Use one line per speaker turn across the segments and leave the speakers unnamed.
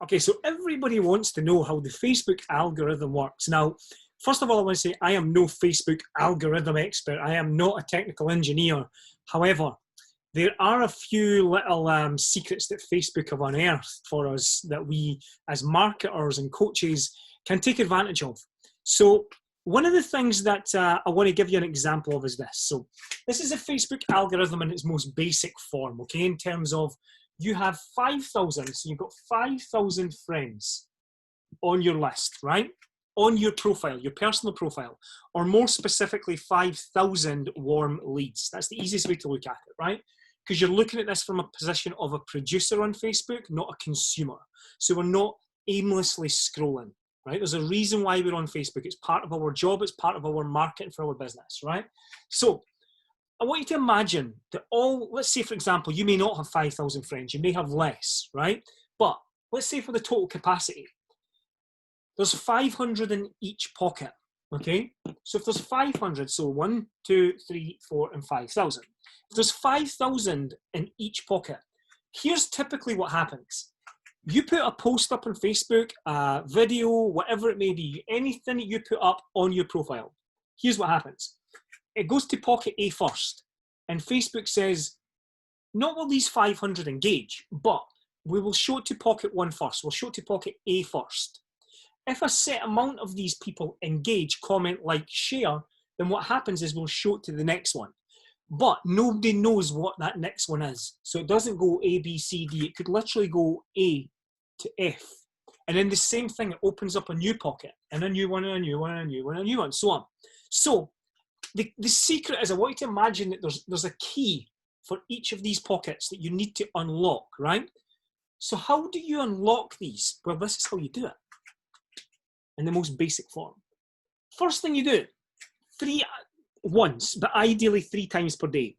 Okay, so everybody wants to know how the Facebook algorithm works. Now, first of all, I want to say I am no Facebook algorithm expert. I am not a technical engineer. However, there are a few little secrets that Facebook have unearthed for us that we, as marketers and coaches, can take advantage of. So one of the things that I want to give you an example of is this. So this is a Facebook algorithm in its most basic form, okay, in terms of you have 5,000, so you've got 5,000 friends on your list, right? On your profile, your personal profile, or more specifically, 5,000 warm leads. That's the easiest way to look at it, right? Because you're looking at this from a position of a producer on Facebook, not a consumer. So we're not aimlessly scrolling, right? There's a reason why we're on Facebook. It's part of our job. It's part of our marketing for our business, right? So I want you to imagine that let's say, for example, you may not have 5,000 friends. You may have less, right? But let's say for the total capacity, there's 500 in each pocket, okay? So if there's 500, so 1, 2, 3, 4, and 5,000. If there's 5,000 in each pocket, here's typically what happens. You put a post up on Facebook, a video, whatever it may be, anything that you put up on your profile, here's what happens. It goes to pocket A first, and Facebook says, not will these 500 engage, but we will show it to pocket 1 first. We'll show it to pocket A first. If a set amount of these people engage, comment, like, share, then what happens is we'll show it to the next one. But nobody knows what that next one is. So it doesn't go A, B, C, D. It could literally go A to F. And then the same thing, it opens up a new pocket, and a new one, and a new one, and a new one, and a new one, so on. So the secret is, I want you to imagine that there's a key for each of these pockets that you need to unlock, right? So how do you unlock these? Well, this is how you do it in the most basic form. First thing you do, once, but ideally 3 times per day.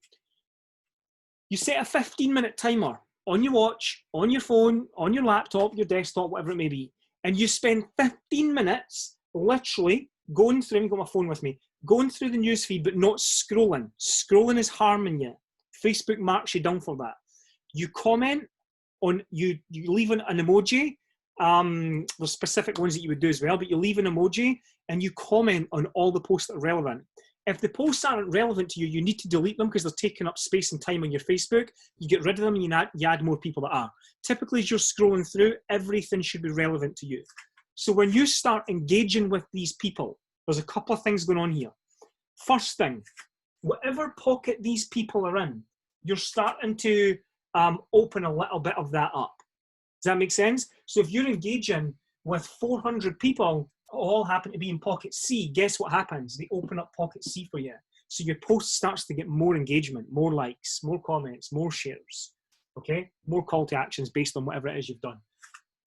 You set a 15-minute timer on your watch, on your phone, on your laptop, your desktop, whatever it may be, and you spend 15 minutes literally going through, I've got my phone with me, going through the newsfeed, but not scrolling. Scrolling is harming you. Facebook marks you down for that. You comment on, you leave an emoji. There's specific ones that you would do as well, but you leave an emoji and you comment on all the posts that are relevant. If the posts aren't relevant to you, you need to delete them because they're taking up space and time on your Facebook. You get rid of them and you add more people that are. Typically, as you're scrolling through, everything should be relevant to you. So when you start engaging with these people, there's a couple of things going on here. First thing, whatever pocket these people are in, you're starting to open a little bit of that up. Does that make sense? So if you're engaging with 400 people, all happen to be in pocket C, guess what happens? They open up pocket C for you. So your post starts to get more engagement, more likes, more comments, more shares, okay? More call to actions based on whatever it is you've done.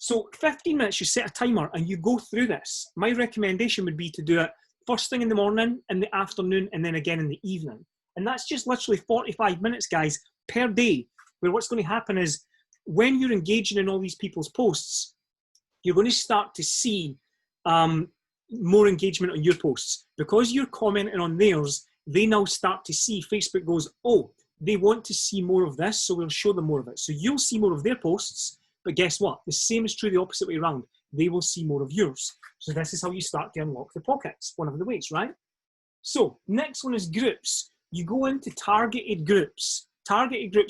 So 15 minutes, you set a timer and you go through this. My recommendation would be to do it first thing in the morning, in the afternoon, and then again in the evening. And that's just literally 45 minutes, guys, per day, where what's going to happen is when you're engaging in all these people's posts, you're going to start to see more engagement on your posts. Because you're commenting on theirs, they now start to see, Facebook goes, oh, they want to see more of this, so we'll show them more of it. So you'll see more of their posts, but guess what? The same is true the opposite way around. They will see more of yours. So this is how you start to unlock the pockets, one of the ways, right? So next one is groups. You go into targeted groups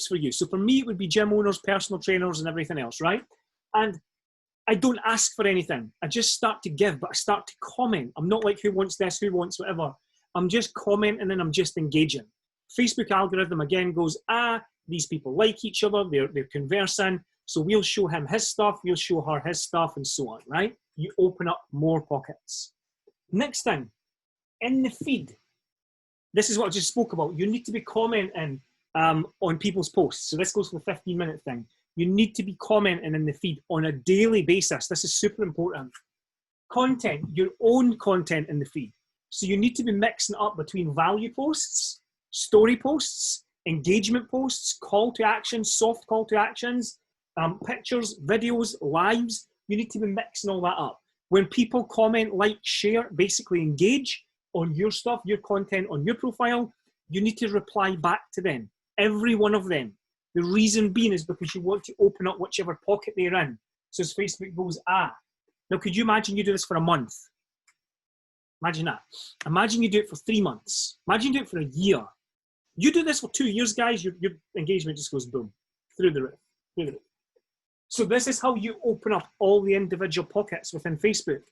for you. So for me, it would be gym owners, personal trainers, and everything else, right? And I don't ask for anything. I just start to give, but I start to comment. I'm not like who wants this, who wants whatever. I'm just commenting and I'm just engaging. Facebook algorithm again goes, these people like each other, they're conversing, so we'll show him his stuff, we'll show her his stuff, and so on, right? You open up more pockets. Next thing, in the feed, this is what I just spoke about. You need to be commenting on people's posts. So this goes to the 15-minute thing. You need to be commenting in the feed on a daily basis. This is super important. Content, your own content in the feed. So you need to be mixing up between value posts, story posts, engagement posts, call to action, soft call to actions, pictures, videos, lives. You need to be mixing all that up. When people comment, like, share, basically engage on your stuff, your content on your profile, you need to reply back to them, every one of them. The reason being is because you want to open up whichever pocket they're in. So as Facebook goes, Now, could you imagine you do this for a month? Imagine that. Imagine you do it for 3 months. Imagine you do it for a year. You do this for 2 years, guys, your engagement just goes boom, through the roof. So this is how you open up all the individual pockets within Facebook.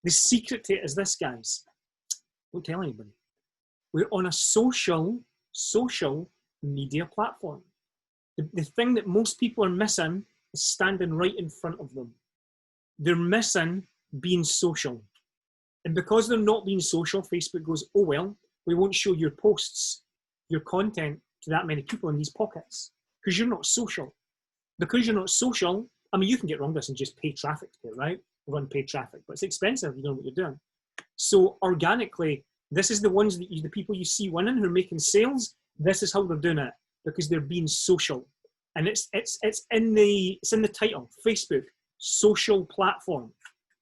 The secret to it is this, guys. Don't tell anybody. We're on a social media platform. The thing that most people are missing is standing right in front of them. They're missing being social. And because they're not being social, Facebook goes, oh, well, we won't show your posts, your content to that many people in these pockets because you're not social. Because you're not social, I mean, you can get around this and just pay traffic to it, right? Run paid traffic, but it's expensive. You know what you're doing. So organically, this is the ones that the people you see winning who are making sales. This is how they're doing it because they're being social, and it's in the title. Facebook, social platform,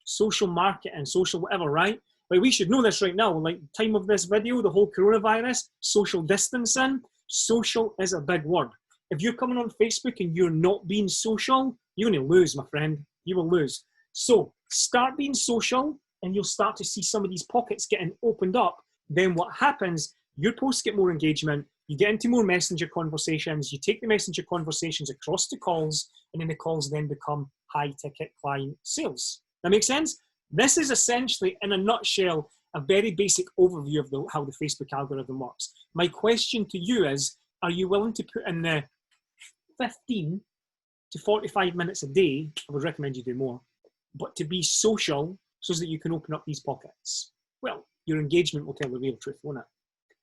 social marketing, social whatever, right? Like we should know this right now. Like time of this video, the whole coronavirus, social distancing. Social is a big word. If you're coming on Facebook and you're not being social, you're going to lose, my friend. You will lose. So start being social and you'll start to see some of these pockets getting opened up. Then what happens, your posts get more engagement, you get into more messenger conversations, you take the messenger conversations across to calls, and then the calls then become high-ticket client sales. That makes sense? This is essentially, in a nutshell, a very basic overview of how the Facebook algorithm works. My question to you is, are you willing to put in the 15 to 45 minutes a day? I would recommend you do more, but to be social so that you can open up these pockets. Well, your engagement will tell the real truth, won't it?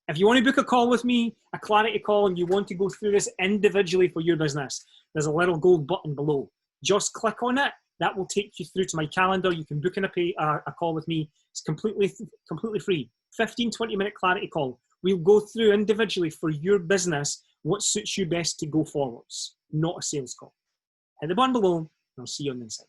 If you want to book a call with me, a clarity call, and you want to go through this individually for your business, there's a little gold button below. Just click on it. That will take you through to my calendar. You can book in a call with me. It's completely free. 15, 20-minute clarity call. We'll go through individually for your business what suits you best to go forwards, not a sales call. Hit the button below, and I'll see you on the inside.